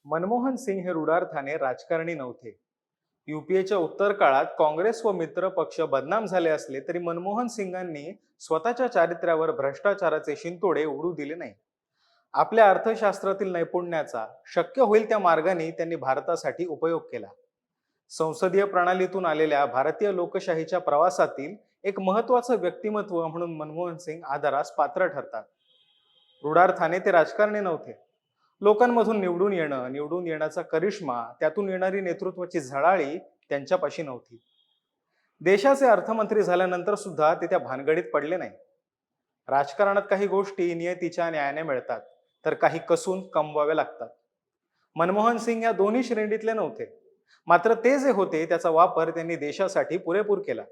मनमोहन सिंग हे रुडार्थाने राजकारणी नव्हते. युपीएच्या उत्तर काळात काँग्रेस व मित्र पक्ष बदनाम झाले असले तरी मनमोहन सिंगांनी स्वतःच्या चारित्र्यावर भ्रष्टाचाराचे शिंतोडे उडू दिले नाही. आपल्या अर्थशास्त्रातील नैपुण्याचा शक्य होईल त्या मार्गाने त्यांनी भारतासाठी उपयोग केला. संसदीय प्रणालीतून आलेल्या भारतीय लोकशाहीच्या प्रवासातील एक महत्वाचं व्यक्तिमत्व म्हणून मनमोहन सिंग आदरास पात्र ठरतात. रुडार्थाने ते राजकारणी नव्हते. लोकांमधून निवडून येणं, निवडून येण्याचा करिश्मा, त्यातून येणारी नेतृत्वाची झळाळी त्यांच्यापाशी नव्हती. देशाचे अर्थमंत्री झाल्यानंतर सुद्धा ते त्या भानगडीत पडले नाही. राजकारणात काही गोष्टी नियतीच्या न्यायाने मिळतात, तर काही कसून कमवाव्या लागतात. मनमोहन सिंग या दोन्ही श्रेणीतले नव्हते. मात्र ते जे होते त्याचा वापर त्यांनी देशासाठी पुरेपूर केला.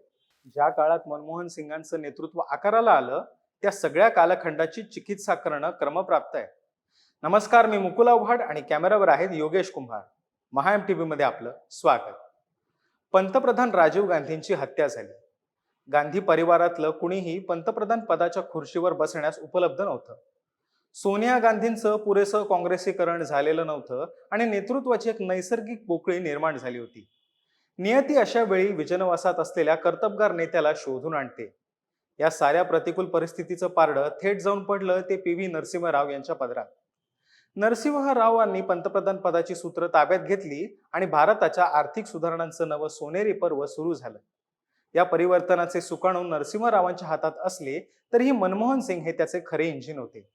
ज्या काळात मनमोहन सिंगांचं नेतृत्व आकाराला आलं, त्या सगळ्या कालखंडाची चिकित्सा करणं क्रमप्राप्त आहे. नमस्कार, मी मुकुल आव्हाड आणि कॅमेरावर आहेत योगेश कुंभार. महा MTV मध्ये आपलं स्वागत. पंतप्रधान राजीव गांधींची हत्या झाली. गांधी परिवारातलं कुणीही पंतप्रधान पदाच्या खुर्चीवर बसण्यास उपलब्ध नव्हतं. सोनिया गांधींचं पुरेसं काँग्रेसीकरण झालेलं नव्हतं आणि नेतृत्वाची एक नैसर्गिक पोकळी निर्माण झाली होती. नियती अशा वेळी विजनवासात असलेल्या कर्तबगार नेत्याला शोधून आणते. या साऱ्या प्रतिकूल परिस्थितीचं पारडं थेट जाऊन पडलं ते PV नरसिंहराव यांच्या पदरात. नरसिंहरावांनी पंतप्रधान पदाची सूत्र ताब्यात घेतली आणि भारताच्या आर्थिक सुधारणांचं नवं सोनेरी पर्व सुरू झालं. या परिवर्तनाचे सुकाणू नरसिंहरावांच्या हातात असले तरीही मनमोहन सिंग हे त्याचे खरे इंजिन होते.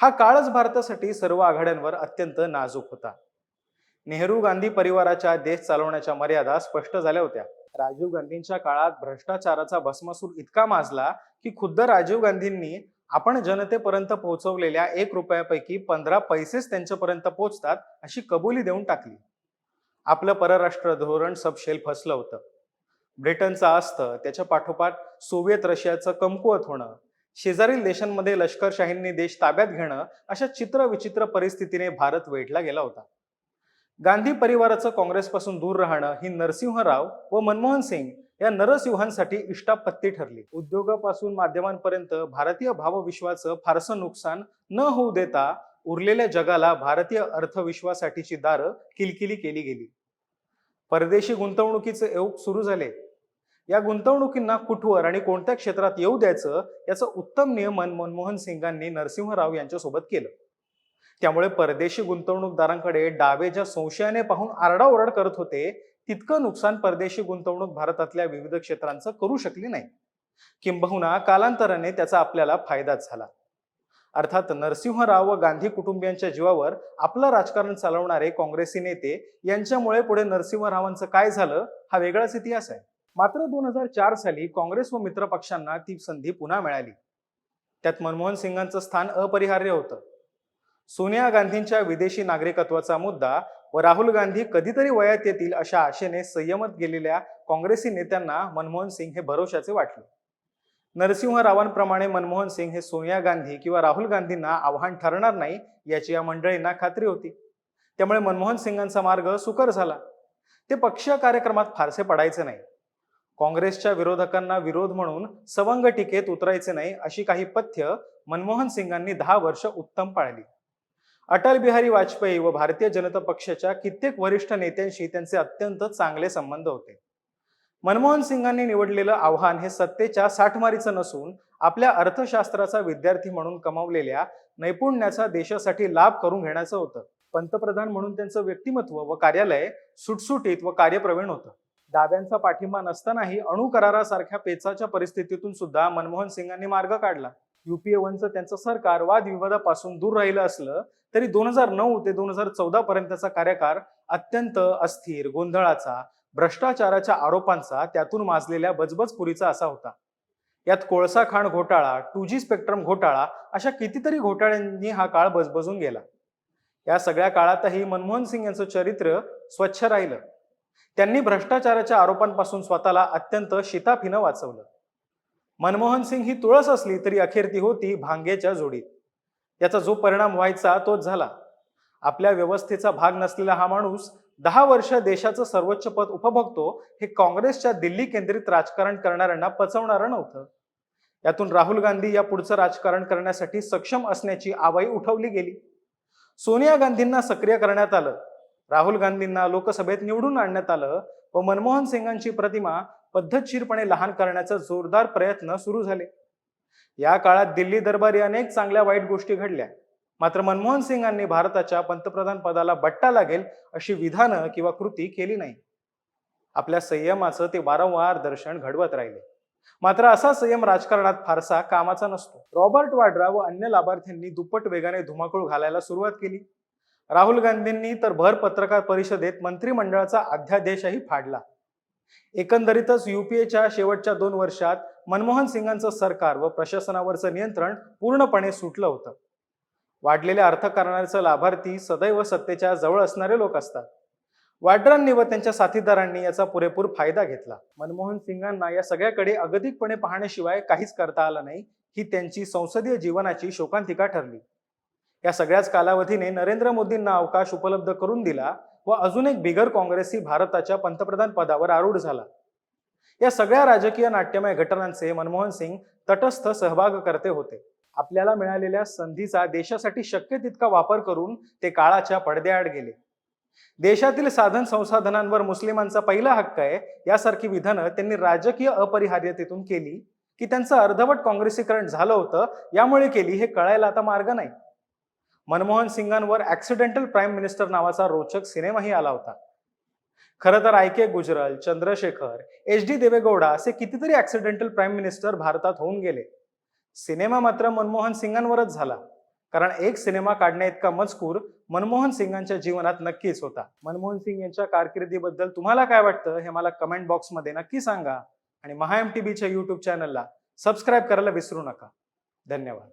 हा काळच भारतासाठी सर्व आघाड्यांवर अत्यंत नाजूक होता. नेहरू गांधी परिवाराच्या देश चालवण्याच्या मर्यादा स्पष्ट झाल्या होत्या. राजीव गांधींच्या काळात भ्रष्टाचाराचा भस्मासूर इतका माजला की खुद्द राजीव गांधींनी आपण जनतेपर्यंत पोहोचवलेल्या 1 रुपयापैकी 15 पैसेच त्यांच्यापर्यंत पोहोचतात अशी कबुली देऊन टाकली. आपलं परराष्ट्र धोरण सबशेल फसलं होतं. ब्रिटनचा अस्त, त्याच्या पाठोपाठ सोव्हिएत रशियाचं कमकुवत होणं, शेजारील देशांमध्ये लष्करशाहींनी देश ताब्यात घेणं, अशा चित्रविचित्र परिस्थितीने भारत वेढला गेला होता. गांधी परिवाराचं काँग्रेसपासून दूर राहणं ही नरसिंहराव व मनमोहन सिंग या नरसिंहांसाठी इष्टापत्ती ठरली. उद्योगापासून माध्यमांपर्यंत भारतीय भावविश्वाचं फारसं नुकसान न होऊ देता उरलेल्या जगाला भारतीय अर्थविश्वासाठीची दारं किलकिली केली गेली. परदेशी गुंतवणुकीचे योग सुरू झाले. या गुंतवणुकींना कुठवर आणि कोणत्या क्षेत्रात येऊ द्यायचं याचं उत्तम नियमन मनमोहन सिंगांनी नरसिंहराव यांच्यासोबत केलं. त्यामुळे परदेशी गुंतवणूकदारांकडे डावे ज्या संशयाने पाहून आरडाओरड करत होते, तितकं नुकसान परदेशी गुंतवणूक भारतातल्या विविध क्षेत्रांचं करू शकली नाही. किंबहुना कालांतराने त्याचा आपल्याला फायदाच झाला. अर्थात नरसिंहराव व गांधी कुटुंबियांच्या जीवावर आपलं राजकारण चालवणारे काँग्रेसी नेते यांच्यामुळे पुढे नरसिंहरावांचं काय झालं हा वेगळाच इतिहास आहे. मात्र 2004 साली काँग्रेस व मित्र पक्षांना ती संधी पुन्हा मिळाली. त्यात मनमोहन सिंगांचं स्थान अपरिहार्य होतं. सोनिया गांधींच्या विदेशी नागरिकत्वाचा मुद्दा व राहुल गांधी कधीतरी वयात येतील अशा आशेने संयमत गेलेल्या काँग्रेसी नेत्यांना मनमोहन सिंग हे भरोशाचे वाटले. नरसिंहरावांप्रमाणे मनमोहन सिंग हे सोनिया गांधी किंवा राहुल गांधींना आव्हान ठरणार नाही याची या मंडळींना खात्री होती. त्यामुळे मनमोहन सिंगांचा मार्ग सुकर झाला. ते पक्षीय कार्यक्रमात फारसे पडायचे नाही. काँग्रेसच्या विरोधकांना विरोध म्हणून सवंग टीकेत उतरायचे नाही अशी काही पथ्य मनमोहन सिंगांनी 10 वर्ष उत्तम पाळली. अटल बिहारी वाजपेयी व भारतीय जनता पक्षाच्या कित्येक वरिष्ठ नेत्यांशी त्यांचे अत्यंत चांगले संबंध होते. मनमोहन सिंगांनी निवडलेलं आव्हान हे सत्तेच्या साठमारीचं नसून आपल्या अर्थशास्त्राचा विद्यार्थी म्हणून कमावलेल्या नैपुण्याचा देशासाठी लाभ करून घेण्याचं होतं. पंतप्रधान म्हणून त्यांचं व्यक्तिमत्व व कार्यालय सुटसुटीत व कार्यप्रवीण होतं. डाव्यांचा पाठिंबा नसतानाही अणु करारासारख्या पेचाच्या परिस्थितीतून सुद्धा मनमोहन सिंगांनी मार्ग काढला. UPA 1चं त्यांचं सरकार वादविवादापासून दूर राहिलं असलं तरी 2009 ते 2014 पर्यंतचा कार्यकाळ अत्यंत अस्थिर, गोंधळाचा, भ्रष्टाचाराच्या आरोपांचा, त्यातून माजलेल्या बजबजपुरीचा असा होता. यात कोळसा खाण घोटाळा, 2G स्पेक्ट्रम घोटाळा अशा कितीतरी घोटाळ्यांनी हा काळ बजबजून गेला. या सगळ्या काळातही मनमोहन सिंग यांचं चरित्र स्वच्छ राहिलं. त्यांनी भ्रष्टाचाराच्या आरोपांपासून स्वतःला अत्यंत शिताफीनं वाचवलं. मनमोहन सिंग ही तुळस असली तरी अखेर ती होती भांग्याच्या जोडीत. याचा जो परिणाम व्हायचा तोच झाला. आपल्या व्यवस्थेचा भाग नसलेला हा माणूस 10 वर्ष देशाचं सर्वोच्च पद उपभोगतो हे काँग्रेसच्या दिल्ली केंद्रित राजकारण करणाऱ्यांना पचवणारं नव्हतं. यातून राहुल गांधी या पुढचं राजकारण करण्यासाठी सक्षम असण्याची आवाई उठवली गेली. सोनिया गांधींना सक्रिय करण्यात आलं, राहुल गांधींना लोकसभेत निवडून आणण्यात आलं व मनमोहन सिंगांची प्रतिमा पद्धतशीरपणे लहान करण्याचा जोरदार प्रयत्न सुरू झाले. या काळात दिल्ली दरबारी अनेक चांगल्या वाईट गोष्टी घडल्या. मात्र मनमोहन सिंगांनी भारताच्या पंतप्रधान पदाला बट्टा लागेल अशी विधानं किंवा कृती केली नाही. आपल्या संयमाचं ते वारंवार दर्शन घडवत राहिले. मात्र असा संयम राजकारणात फारसा कामाचा नसतो. रॉबर्ट वाड्रा व अन्य लाभार्थ्यांनी दुप्पट वेगाने धुमाकूळ घालायला सुरुवात केली. राहुल गांधींनी तर भर पत्रकार परिषदेत मंत्रिमंडळाचा अध्यादेशही फाडला. एकंदरीतच युपीएच्या शेवटच्या 2 वर्षात मनमोहन सिंगांचं सरकार व प्रशासनावरचं नियंत्रण पूर्णपणे सुटलं होतं. वाढलेल्या अर्थकारणाचे लाभार्थी सदैव सत्तेच्या जवळ असणारे लोक असतात. वाड्रांनी व त्यांच्या साथीदारांनी याचा पुरेपूर फायदा घेतला. मनमोहन सिंगांना या सगळ्याकडे अगतिकपणे पाहण्याशिवाय काहीच करता आलं नाही. ही त्यांची संसदीय जीवनाची शोकांतिका ठरली. या सगळ्याच कालावधीने नरेंद्र मोदींना अवकाश उपलब्ध करून दिला व अजून एक बिगर काँग्रेसी भारताच्या पंतप्रधान पदावर आरूढ झाला. या सगळ्या राजकीय नाट्यमय घटनांचे मनमोहन सिंग तटस्थ सहभागकर्ते होते. आपल्याला मिळालेल्या संधीचा देशासाठी शक्य तितका वापर करून ते काळाच्या पडद्याआड गेले. देशातील साधन संसाधनांवर मुस्लिमांचा पहिला हक्क आहे यासारखी विधानं त्यांनी राजकीय अपरिहार्यतेतून केली की त्यांचं अर्धवट काँग्रेसीकरण झालं होतं यामुळे केली हे कळायला आता मार्ग नाही. मनमोहन सिंगांवर ऍक्सिडेंटल प्राईम मिनिस्टर नावाचा रोचक सिनेमाही आला होता. खरं तर के गुजराल, चंद्रशेखर, HD देवेगौडा असे कितीतरी ऍक्सिडेंटल प्राईम मिनिस्टर भारतात होऊन गेले. सिनेमा मात्र मनमोहन सिंगांवरच झाला, कारण एक सिनेमा काढण्या इतका मजकूर मनमोहन सिंगांच्या जीवनात नक्कीच होता. मनमोहन सिंग यांच्या कारकिर्दीबद्दल तुम्हाला काय वाटतं हे मला कमेंट बॉक्समध्ये नक्की सांगा आणि महा MTBच्या YouTube चॅनलला सबस्क्राईब करायला विसरू नका. धन्यवाद.